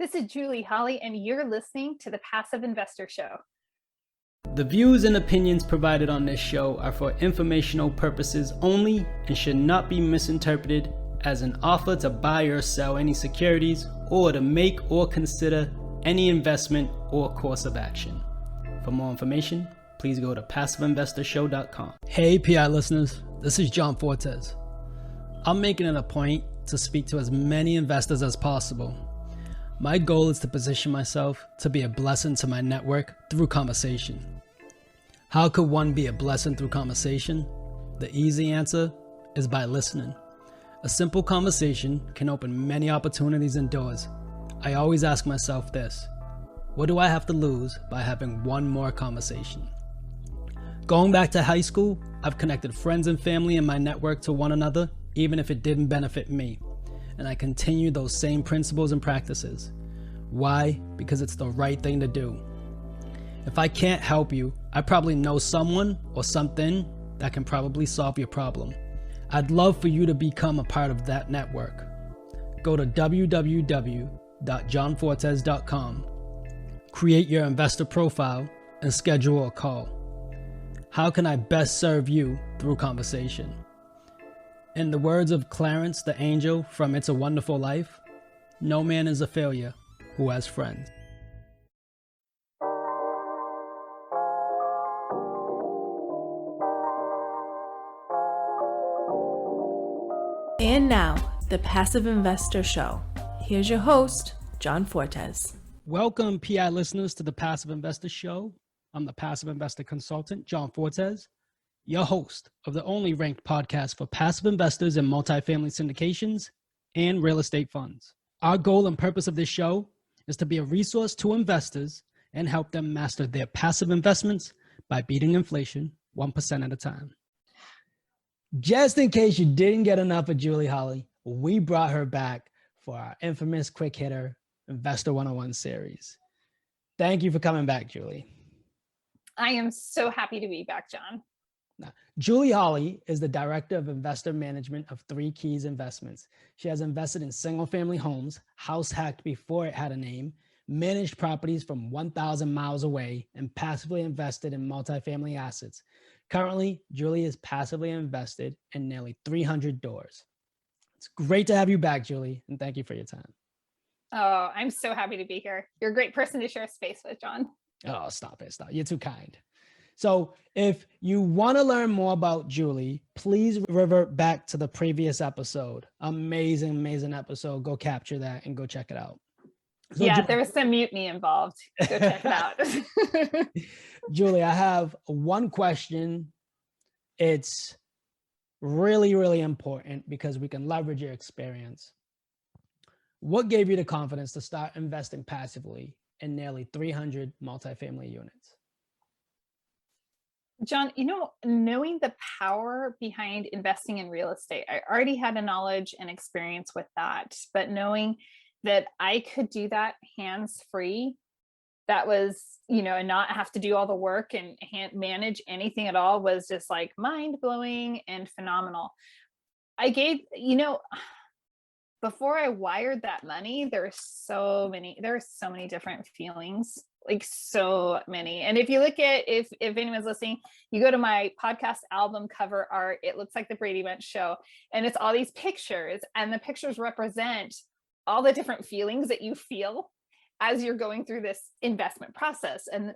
This is Julie Holly, and you're listening to the Passive Investor Show. The views and opinions provided on this show are for informational purposes only and should not be misinterpreted as an offer to buy or sell any securities or to make or consider any investment or course of action. For more information, please go to passiveinvestorshow.com. Hey PI listeners, this is John Fortes. I'm making it a point to speak to as many investors as possible. My goal is to position myself to be a blessing to my network through conversation. How could one be a blessing through conversation? The easy answer is by listening. A simple conversation can open many opportunities and doors. I always ask myself this: what do I have to lose by having one more conversation? Going back to high school, I've connected friends and family in my network to one another, even if it didn't benefit me. And I continue those same principles and practices. Why? Because it's the right thing to do. If I can't help you, I probably know someone or something that can probably solve your problem. I'd love for you to become a part of that network. Go to www.johnfortes.com, create your investor profile, and schedule a call. How can I best serve you through conversation? In the words of Clarence the Angel from It's a Wonderful Life, no man is a failure who has friends. And now, the Passive Investor Show. Here's your host, John Fortes. Welcome, PI listeners, to the Passive Investor Show. I'm the Passive Investor Consultant, John Fortes, your host of the only ranked podcast for passive investors in multifamily syndications and real estate funds. Our goal and purpose of this show is to be a resource to investors and help them master their passive investments by beating inflation 1% at a time. Just in case you didn't get enough of Julie Holly, we brought her back for our infamous quick hitter Investor 101 series. Thank you for coming back, Julie. I am so happy to be back, John. Now, Julie Holly is the Director of Investor Management of Three Keys Investments. She has invested in single-family homes, house hacked before it had a name, managed properties from 1,000 miles away, and passively invested in multifamily assets. Currently, Julie is passively invested in nearly 300 doors. It's great to have you back, Julie, and thank you for your time. Oh, I'm so happy to be here. You're a great person to share space with, John. Oh, stop it. You're too kind. So if you want to learn more about Julie, please revert back to the previous episode. Amazing episode. Go capture that and go check it out. So yeah, there was some mutiny involved. Go check it out. Julie, I have one question. It's really important because we can leverage your experience. What gave you the confidence to start investing passively in nearly 300 multifamily units? John, knowing the power behind investing in real estate, I already had a knowledge and experience with that, but knowing that I could do that hands-free, that was, and not have to do all the work and manage anything at all, was just like mind-blowing and phenomenal. Before I wired that money, there are so many different feelings, like so many. And if you look at, if anyone's listening, you go to my podcast album cover art, it looks like the Brady Bunch show. And it's all these pictures, and the pictures represent all the different feelings that you feel as you're going through this investment process. And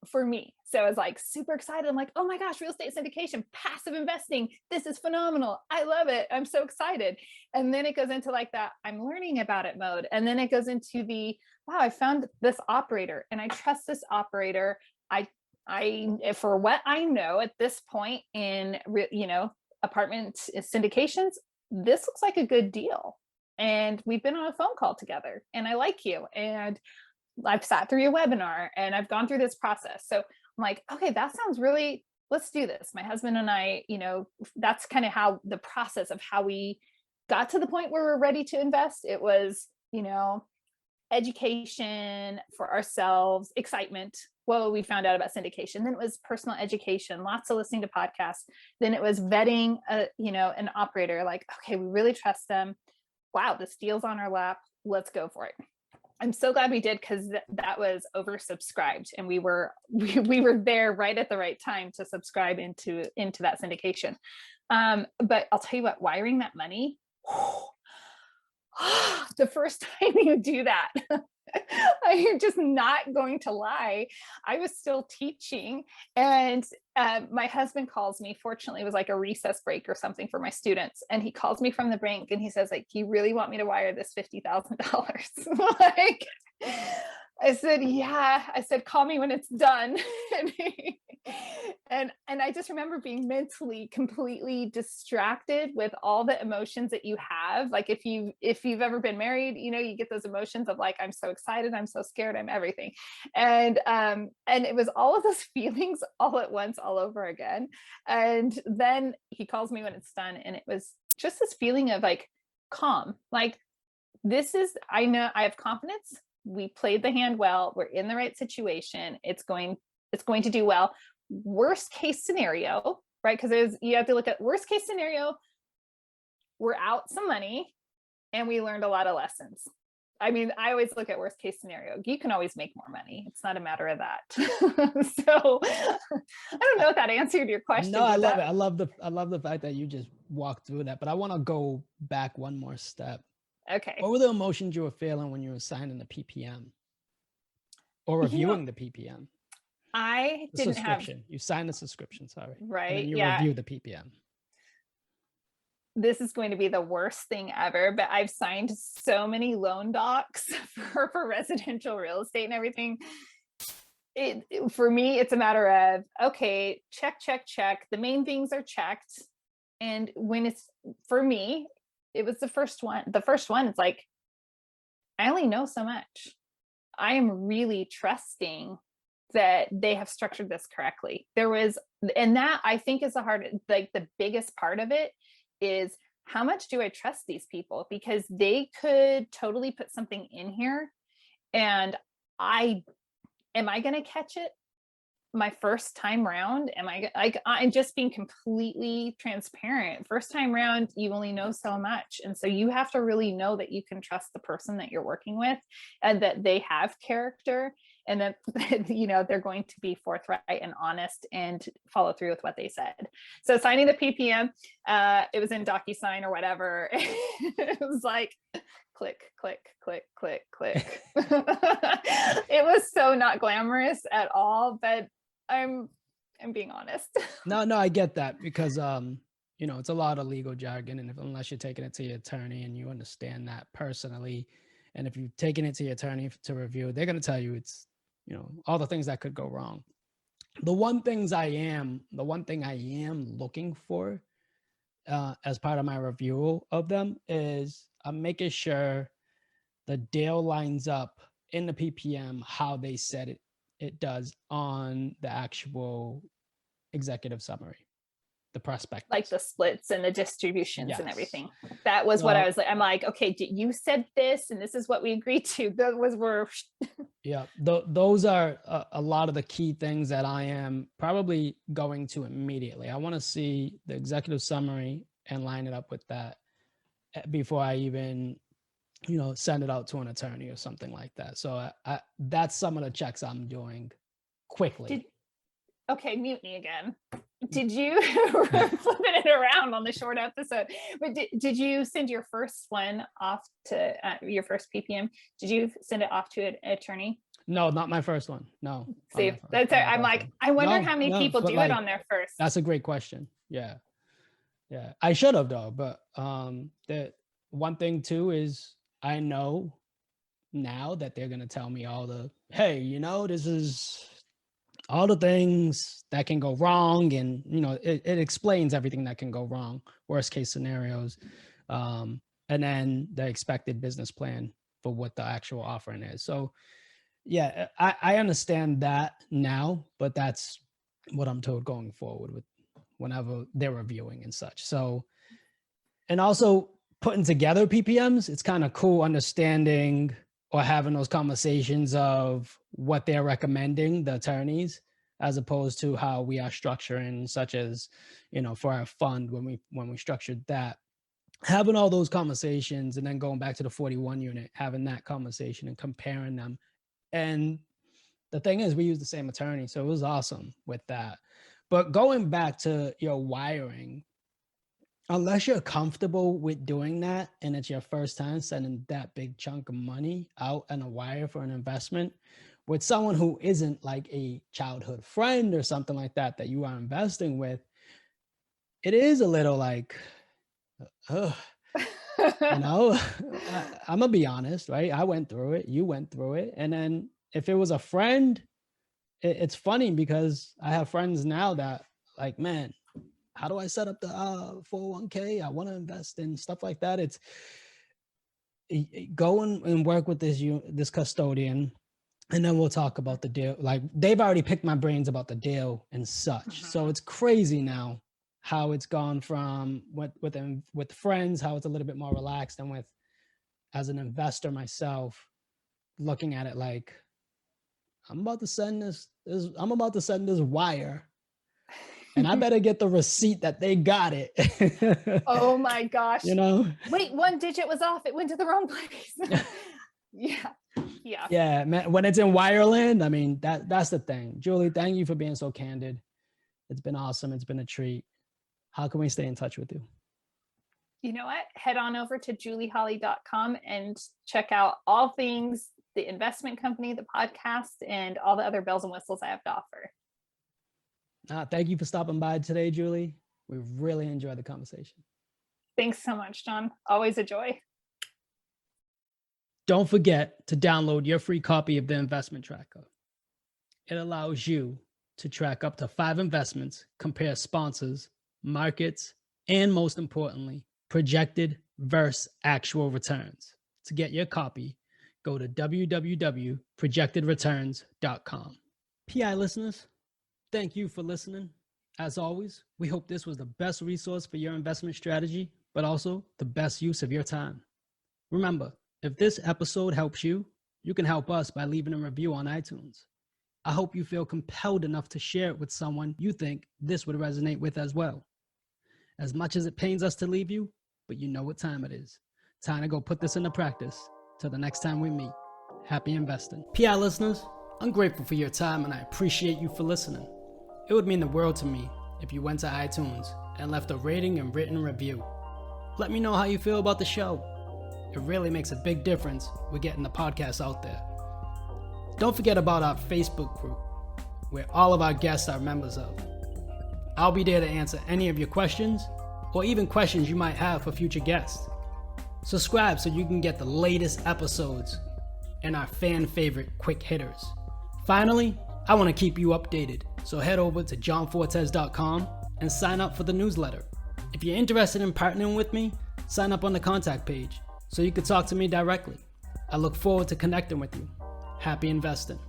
for me. So I was like super excited. I'm like, oh my gosh, real estate syndication, passive investing. This is phenomenal. I love it. I'm so excited. And then it goes into like that I'm learning about it mode. And then it goes into the, wow, I found this operator and I trust this operator. I for what I know at this point in, apartment syndications, this looks like a good deal. And we've been on a phone call together and I like you. And I've sat through your webinar and I've gone through this process. So I'm like, okay, that sounds really, let's do this. My husband and I, that's kind of how the process of how we got to the point where we're ready to invest. It was, education for ourselves, excitement. Well, we found out about syndication. Then it was personal education, lots of listening to podcasts. Then it was vetting, an operator, like, okay, we really trust them. Wow, this deal's on our lap. Let's go for it. I'm so glad we did, because that was oversubscribed, and we were there right at the right time to subscribe into that syndication. But I'll tell you what, wiring that money, the first time you do that, I'm just not going to lie, I was still teaching, and my husband calls me. Fortunately, it was like a recess break or something for my students, and he calls me from the bank and he says, like, you really want me to wire this $50,000? Like, I said, yeah. I said, call me when it's done. and I just remember being mentally completely distracted with all the emotions that you have. Like, if you've ever been married, you know, you get those emotions of like, I'm so excited, I'm so scared, I'm everything. And it was all of those feelings all at once, all over again. And then he calls me when it's done, and it was just this feeling of like calm. Like, I know I have confidence. We played the hand well. We're in the right situation. It's going to do well. Worst case scenario, right? Because you have to look at worst case scenario. We're out some money, and we learned a lot of lessons. I mean, I always look at worst case scenario. You can always make more money. It's not a matter of that. So I don't know if that answered your question. No, I love it. I love the fact that you just walked through that. But I want to go back one more step. Okay. What were the emotions you were feeling when you were signing the PPM or reviewing the PPM? I didn't have. You signed the subscription, sorry. Right. And then you reviewed the PPM. This is going to be the worst thing ever, but I've signed so many loan docs for residential real estate and everything. For me, it's a matter of, okay, check. The main things are checked. And when it's, for me, it was the first one. The first one, it's like, I only know so much. I am really trusting that they have structured this correctly. And that I think is the biggest part of it is, how much do I trust these people? Because they could totally put something in here, and am I going to catch it my first time round? I'm just being completely transparent. First time round, you only know so much. And so you have to really know that you can trust the person that you're working with, and that they have character, and that, you know, they're going to be forthright and honest and follow through with what they said. So signing the PPM, it was in DocuSign or whatever. It was like, click. It was so not glamorous at all, but I'm being honest. No, I get that, because you know, it's a lot of legal jargon, and unless you're taking it to your attorney and you understand that personally, and if you've taken it to your attorney to review, they're going to tell you it's, you know, all the things that could go wrong. The one thing I am looking for as part of my review of them is I'm making sure the deal lines up in the PPM how they said it does on the actual executive summary, the prospect, like the splits and the distributions. Yes. And everything. That was what I was like. I'm like, okay, you said this, and this is what we agreed to. Yeah, those are a lot of the key things that I am probably going to immediately. I want to see the executive summary and line it up with that before I even, you know, send it out to an attorney or something like that. So that's some of the checks I'm doing quickly. Okay, mute me again. Did you flipping it around on the short episode? But did you send your first one off to your first PPM? Did you send it off to an attorney? No, not my first one. No. See, that's I'm like, I wonder how many people do it on their first. That's a great question. Yeah. I should have though, but the one thing too is I know now that they're gonna tell me hey, you know, this is all the things that can go wrong, and you know, it explains everything that can go wrong, worst case scenarios, and then the expected business plan for what the actual offering is. So yeah, I understand that now, but that's what I'm told going forward with whenever they're reviewing and such. So, and also putting together PPMs, it's kind of cool understanding or having those conversations of what they're recommending, the attorneys, as opposed to how we are structuring, such as, you know, for our fund, when we structured that, having all those conversations and then going back to the 41 unit, having that conversation and comparing them. And the thing is, we use the same attorney, so it was awesome with that. But going back to your wiring, unless you're comfortable with doing that and it's your first time sending that big chunk of money out on a wire for an investment with someone who isn't like a childhood friend or something like that that you are investing with, it is a little like, I'm gonna be honest, right? I went through it, you went through it. And then if it was a friend, it's funny because I have friends now that like, man, how do I set up the 401k? I want to invest in stuff like that. It's go and work with this custodian, and then we'll talk about the deal. Like they've already picked my brains about the deal and such. So it's crazy now how it's gone from with friends, how it's a little bit more relaxed, and with as an investor myself, looking at it like I'm about to send this wire. And I better get the receipt that they got it. Oh my gosh. Wait, one digit was off. It went to the wrong place. Yeah. Yeah, man, when it's in Wireland, I mean, that's the thing. Julie, thank you for being so candid. It's been awesome. It's been a treat. How can we stay in touch with you? You know what? Head on over to julieholly.com and check out all things, the investment company, the podcast, and all the other bells and whistles I have to offer. Thank you for stopping by today, Julie. We really enjoyed the conversation. Thanks so much, John. Always a joy. Don't forget to download your free copy of the investment tracker. It allows you to track up to 5 investments, compare sponsors, markets, and most importantly, projected versus actual returns. To get your copy, go to www.projectedreturns.com. PI listeners, thank you for listening. As always, we hope this was the best resource for your investment strategy, but also the best use of your time. Remember, if this episode helps you, you can help us by leaving a review on iTunes. I hope you feel compelled enough to share it with someone you think this would resonate with as well. As much as it pains us to leave you, but you know what time it is. Time to go put this into practice. Till the next time we meet, happy investing. PI listeners, I'm grateful for your time and I appreciate you for listening. It would mean the world to me if you went to iTunes and left a rating and written review. Let me know how you feel about the show. It really makes a big difference with getting the podcast out there. Don't forget about our Facebook group, where all of our guests are members of. I'll be there to answer any of your questions, or even questions you might have for future guests. Subscribe so you can get the latest episodes and our fan favorite quick hitters. Finally, I want to keep you updated, so head over to johnfortes.com and sign up for the newsletter. If you're interested in partnering with me, sign up on the contact page so you can talk to me directly. I look forward to connecting with you. Happy investing.